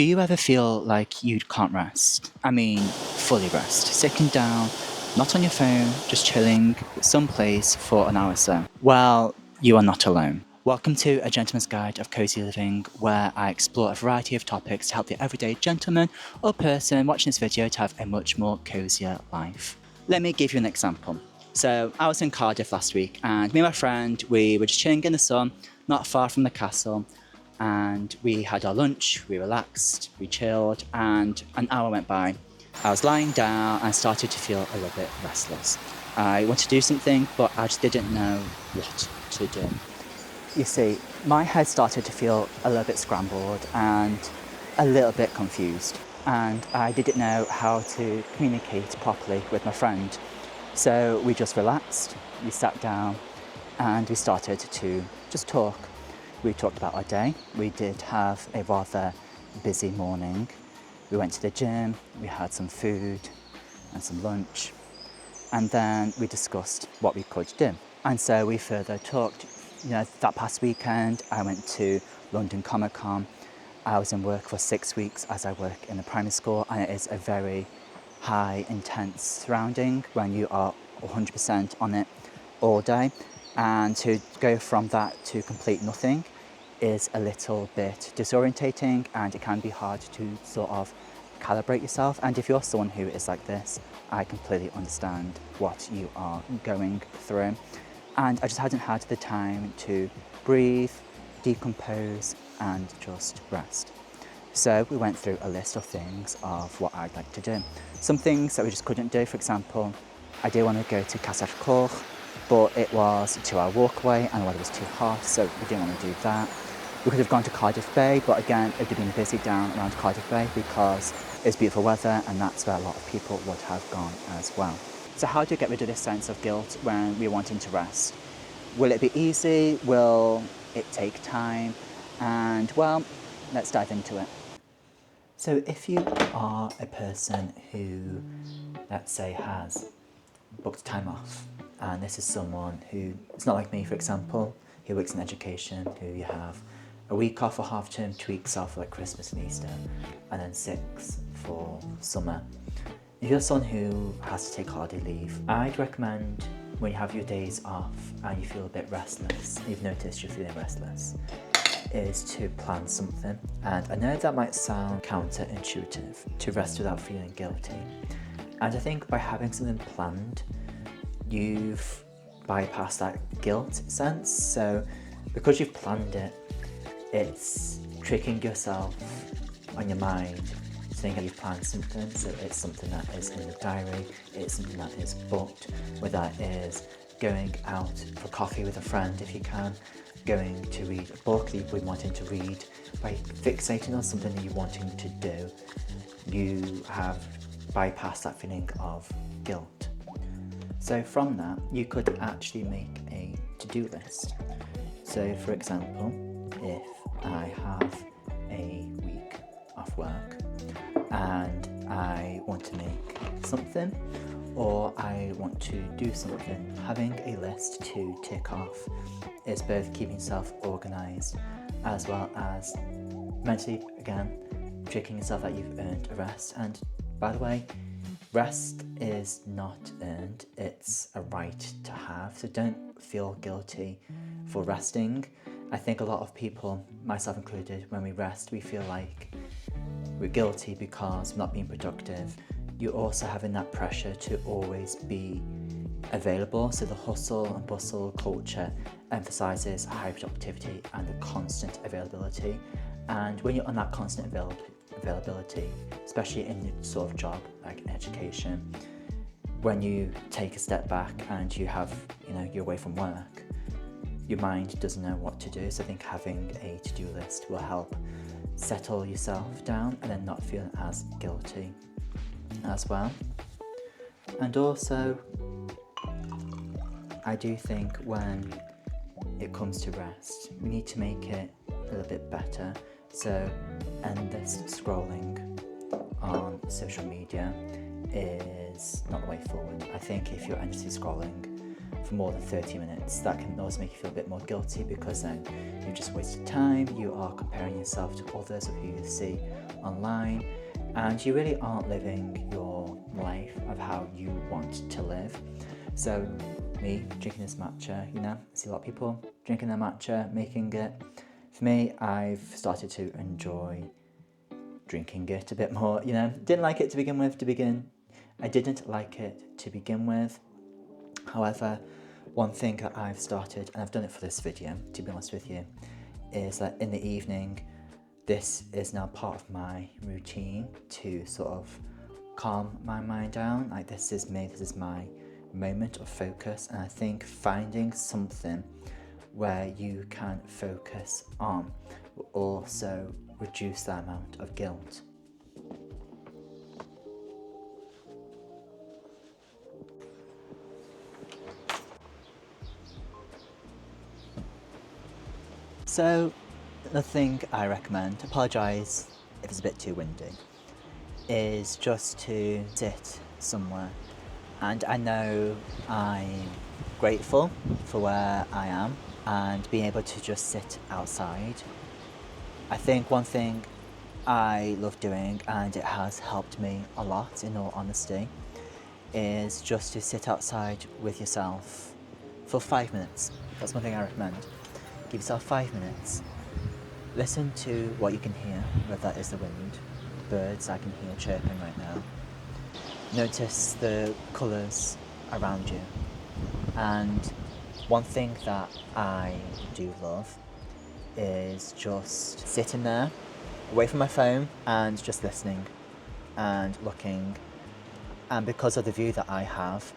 Do you ever feel like you can't rest? I mean, fully rest. Sitting down, not on your phone, just chilling someplace for an hour or so. Well, you are not alone. Welcome to A Gentleman's Guide of Cosy Living, where I explore a variety of topics to help the everyday gentleman or person watching this video to have a much more cozier life. Let me give you an example. So, I was in Cardiff last week, and me and my friend, we were just chilling in the sun, not far from the castle, and we had our lunch, we relaxed, we chilled, and an hour went by. I was lying down and started to feel a little bit restless. I wanted to do something, but I just didn't know what to do. You see, my head started to feel a little bit scrambled and a little bit confused, and I didn't know how to communicate properly with my friend. So we just relaxed, we sat down, and we started to just talk. We talked about our day. We did have a rather busy morning. We went to the gym, we had some food and some lunch, and then we discussed what we could do. And so we further talked. That past weekend, I went to London Comic Con. I was in work for 6 weeks as I work in a primary school, and it is a very high, intense surrounding when you are 100% on it all day. And to go from that to complete nothing is a little bit disorientating, and it can be hard to sort of calibrate yourself. And if you're someone who is like this, I completely understand what you are going through. And I just hadn't had the time to breathe, decompose, and just rest. So we went through a list of things of what I'd like to do. Some things that we just couldn't do. For example, I did want to go to Cosy, but it was a 2-hour walk away and the weather was too hot, so we didn't want to do that. We could have gone to Cardiff Bay, but again, it would have been busy down around Cardiff Bay because it's beautiful weather, and that's where a lot of people would have gone as well. So how do you get rid of this sense of guilt when we're wanting to rest? Will it be easy? Will it take time? And well, let's dive into it. So if you are a person who, let's say, has booked time off, and this is someone who, it's not like me, for example, who works in education, who you have a week off for half term, 2 weeks off for like Christmas and Easter, and then 6 for summer. If you're someone who has to take holiday leave, I'd recommend when you have your days off and you feel a bit restless, you've noticed you're feeling restless, is to plan something. And I know that might sound counterintuitive, to rest without feeling guilty. And I think by having something planned, you've bypassed that guilt sense. So because you've planned it, it's tricking yourself on your mind, saying that you've planned something. So it's something that is in the diary, it's something that is booked, whether that is going out for coffee with a friend if you can, going to read a book that you've been wanting to read. By fixating on something that you're wanting to do, you have bypassed that feeling of guilt. So from that, you could actually make a to-do list. So for example, if I have a week off work and I want to make something, or I want to do something, having a list to tick off is both keeping yourself organised as well as mentally, again, tricking yourself that you've earned a rest. And by the way, rest is not earned, it's a right to have, so don't feel guilty for resting. I think a lot of people, myself included, when we rest, we feel like we're guilty because we're not being productive. You're also having that pressure to always be available, so the hustle and bustle culture emphasises high productivity and the constant availability. And when you're on that constant availability, especially in your sort of job like education, when you take a step back and you have, you're away from work, your mind doesn't know what to do. So I think having a to-do list will help settle yourself down and then not feel as guilty as well. And also, I do think when it comes to rest, we need to make it a little bit better. So endless scrolling on social media is not the way forward. I think if you're endlessly scrolling for more than 30 minutes. That can also make you feel a bit more guilty, because then you've just wasted time, you are comparing yourself to others of who you see online, and you really aren't living your life of how you want to live. So me drinking this matcha, I see a lot of people drinking their matcha, making it. For me, I've started to enjoy drinking it a bit more. Didn't like it to begin with. I didn't like it to begin with. However, one thing that I've started, and I've done it for this video, to be honest with you, is that in the evening, this is now part of my routine to sort of calm my mind down. Like, this is my moment of focus, and I think finding something where you can focus on will also reduce the amount of guilt. So the thing I recommend, apologise if it's a bit too windy, is just to sit somewhere. And I know I'm grateful for where I am and being able to just sit outside. I think one thing I love doing, and it has helped me a lot in all honesty, is just to sit outside with yourself for 5 minutes. That's one thing I recommend. Give yourself 5 minutes. Listen to what you can hear, whether that is the wind, birds I can hear chirping right now. Notice the colours around you. And one thing that I do love is just sitting there, away from my phone, and just listening and looking. And because of the view that I have,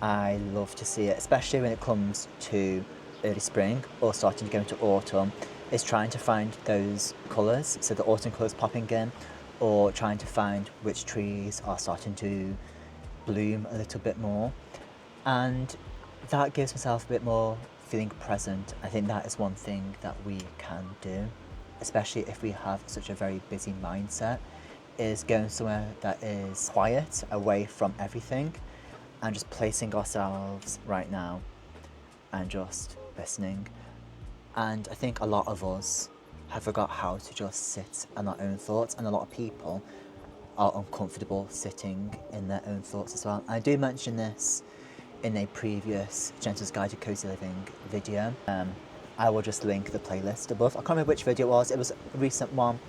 I love to see it, especially when it comes to early spring or starting to go into autumn, is trying to find those colours, so the autumn colours popping in, or trying to find which trees are starting to bloom a little bit more. And that gives myself a bit more feeling present. I think that is one thing that we can do, especially if we have such a very busy mindset, is going somewhere that is quiet, away from everything, and just placing ourselves right now and just listening. And I think a lot of us have forgot how to just sit in our own thoughts, and a lot of people are uncomfortable sitting in their own thoughts as well. I do mention this in a previous Gentle's Guide to Cosy Living video. I will just link the playlist above. I can't remember which video it was. It was a recent one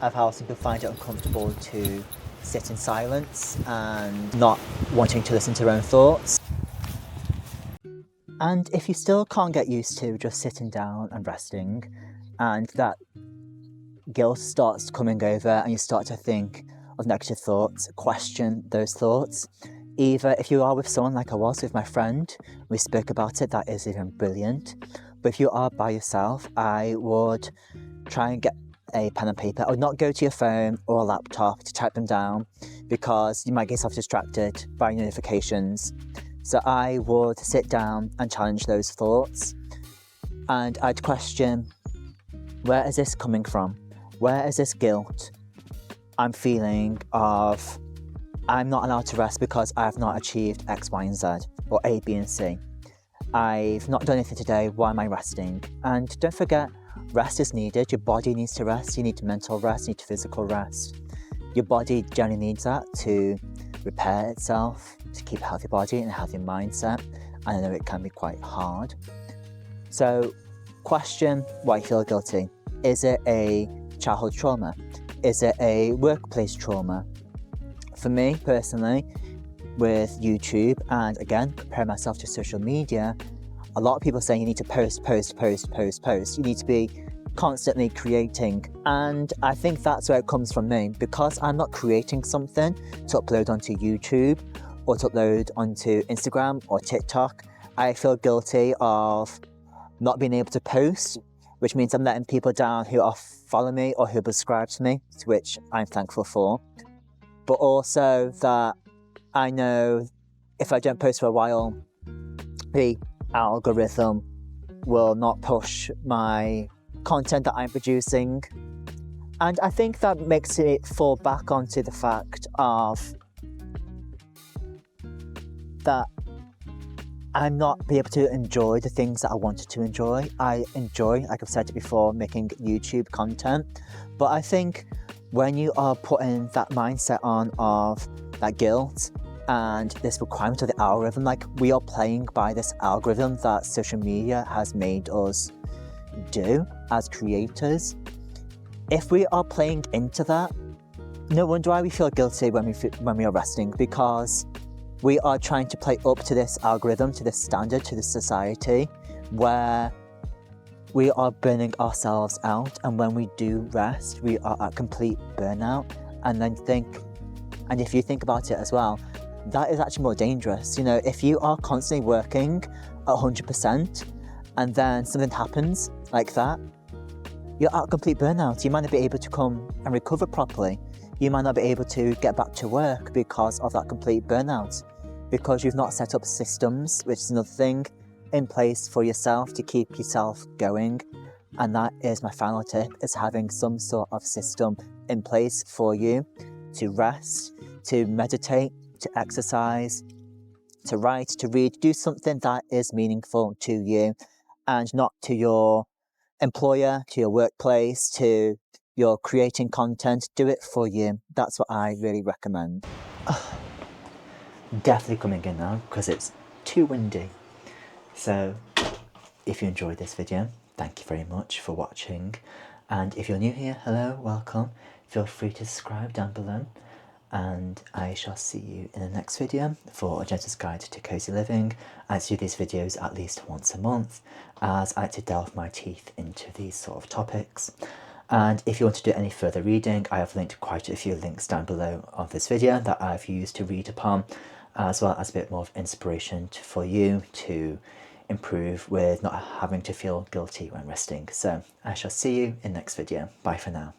of how some people find it uncomfortable to sit in silence and not wanting to listen to their own thoughts. And if you still can't get used to just sitting down and resting, and that guilt starts coming over and you start to think of negative thoughts, question those thoughts. Either if you are with someone, like I was with my friend, we spoke about it, that is even brilliant. But if you are by yourself, I would try and get a pen and paper. I would not go to your phone or a laptop to type them down, because you might get yourself distracted by notifications. So I would sit down and challenge those thoughts, and I'd question, where is this coming from? Where is this guilt I'm feeling of I'm not allowed to rest because I have not achieved X, Y, and Z, or A, B, and C. I've not done anything today, why am I resting? And don't forget, rest is needed. Your body needs to rest, you need mental rest, you need physical rest. Your body generally needs that to repair itself, to keep a healthy body and a healthy mindset. And I know it can be quite hard. So question why you feel guilty. Is it a childhood trauma? Is it a workplace trauma? For me personally, with YouTube, and again, comparing myself to social media, a lot of people saying you need to post. You need to be constantly creating. And I think that's where it comes from me, because I'm not creating something to upload onto YouTube or to upload onto Instagram or TikTok. I feel guilty of not being able to post, which means I'm letting people down who are following me or who subscribe to me, to which I'm thankful for. But also that I know if I don't post for a while, the algorithm will not push my content that I'm producing. And I think that makes it fall back onto the fact of that I'm not be able to enjoy the things that I wanted to enjoy. I enjoy, like I've said before, making YouTube content, but I think when you are putting that mindset on of that guilt and this requirement of the algorithm, like we are playing by this algorithm that social media has made us do as creators. If we are playing into that, no wonder why we feel guilty when we are resting, because we are trying to play up to this algorithm, to this standard, to this society where we are burning ourselves out, and when we do rest, we are at complete burnout. And if you think about it as well, that is actually more dangerous. You know, if you are constantly working at 100% and then something happens like that, you're at complete burnout. You might not be able to come and recover properly. You might not be able to get back to work because of that complete burnout, because you've not set up systems, which is another thing, in place for yourself to keep yourself going. And that is my final tip, is having some sort of system in place for you to rest, to meditate, to exercise, to write, to read, do something that is meaningful to you and not to your employer, to your workplace, to your creating content. Do it for you. That's what I really recommend. Definitely coming in now because it's too windy. So if you enjoyed this video, thank you very much for watching. And if you're new here, hello, welcome. Feel free to subscribe down below. And I shall see you in the next video for a gentle's guide to cozy living. I do these videos at least once a month, as I like to delve my teeth into these sort of topics. And if you want to do any further reading, I have linked quite a few links down below of this video that I've used to read upon, as well as a bit more of inspiration for you to improve with not having to feel guilty when resting. So I shall see you in the next video. Bye for now.